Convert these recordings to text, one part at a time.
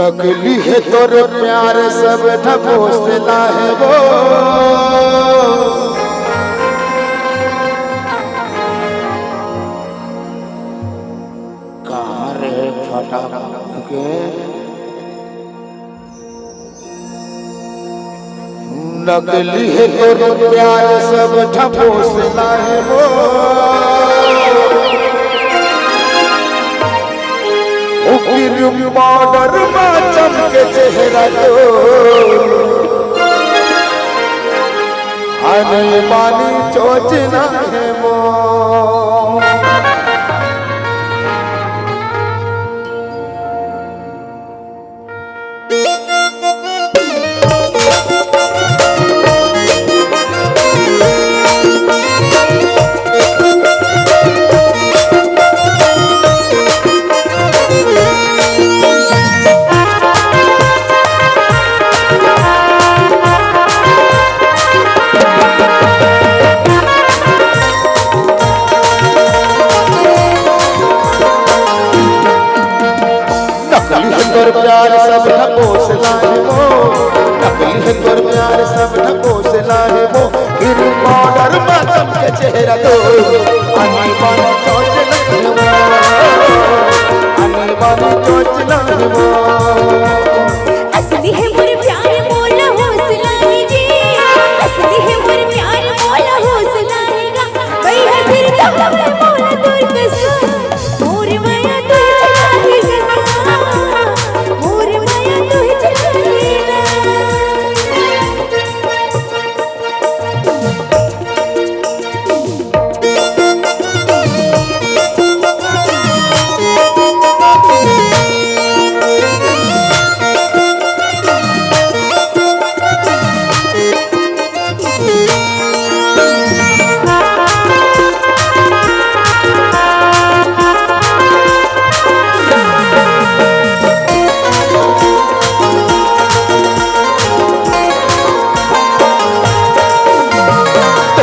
नकली है तोर प्यार सब ढकोसला है वो कहाँ रे फटा के नकली है तोर प्यार सब ढकोसला है वो बॉर्डर में चमके चेहरा जो आने वाली चोचना है वो प्यार सब ढकोसला है वो नकली है तोर प्यार सब ढकोसला है वो फिर बॉर्डर में चमके चेहरा तो आने वाली चोचला है वो आने वाली चोचला है वो असली है मोर प्यार मोला हौसला है जी असली है मोर प्यार मोला हौसला है भाई हजर तब मोला दूर कसम मोर माया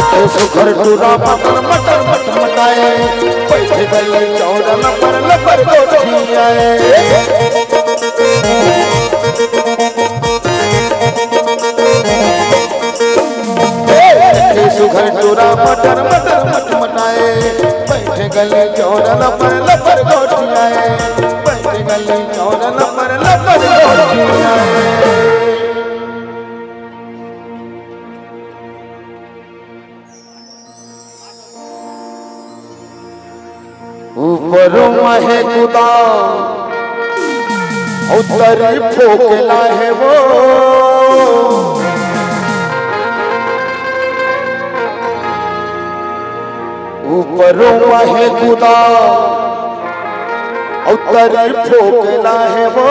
तू सुखर टूरा मटर मटर मटमटाए बैठे गए चौड़ा लपर गोठियाए सुखर टूरा मटर मटर मटमटाए बैठे गए चौड़ा लपर गोठियाए बैठे गए चौड़ा लपर गोठियाए ऊपरों है खुदा उतर फोकला है वो ऊपरों है खुदा उतर फोकला है वो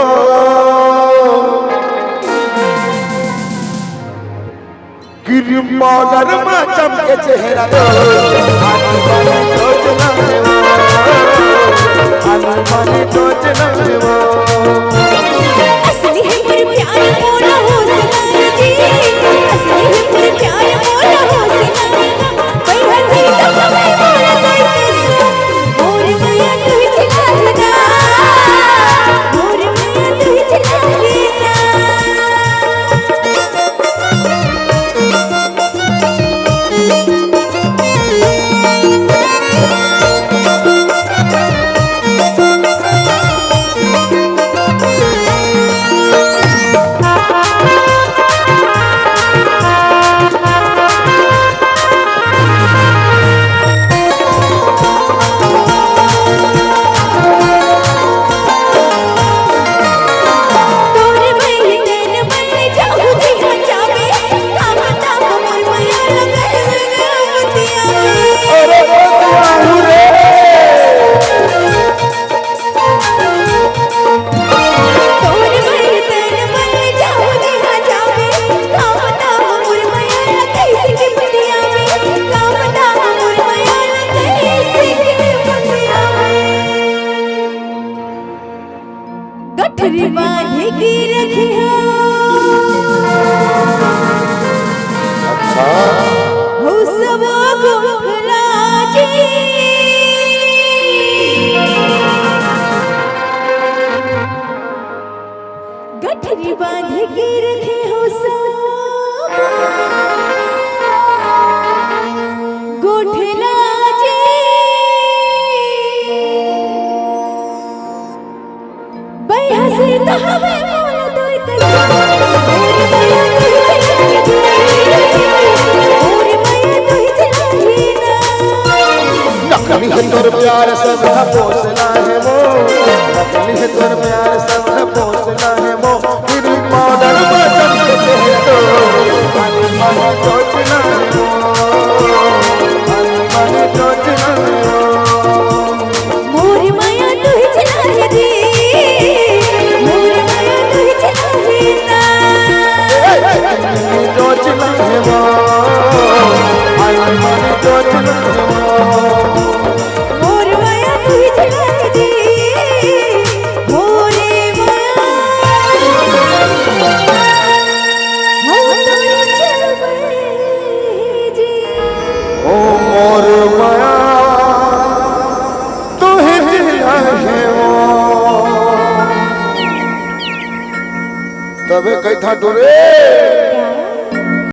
गिर बॉर्डर में चमके चेहरा तो आने वाली चोचला है वो आने वाली चोचला है वो असली है मोर प्यार मोला हौसला है जी असली है मोर प्यार मोला हौसला है भाई हजर तब मोला दूर कसम मोर माया तू चला लेना मोर माया तू चला लेना हवे मोल दोई कैसे मोर माया तुही चलाही मोर माया तुही चलाही ना नकली है तोर प्यार सब पोसला है वो नकली है तोर प्यार सब पोसला है वो फिर पाउडर बचन के चेहरा तो मन चोचला है वो मन चोचला है मोर माया तुही चलाही रे मोर माया तुही चलाही ना चोचला है वो मन चोचला है मोर माया तुही चलाही रे मोरे माया हम तोरे चलबे जी ओ मोर माया तुहे जिला है वो तबे कही था डोरे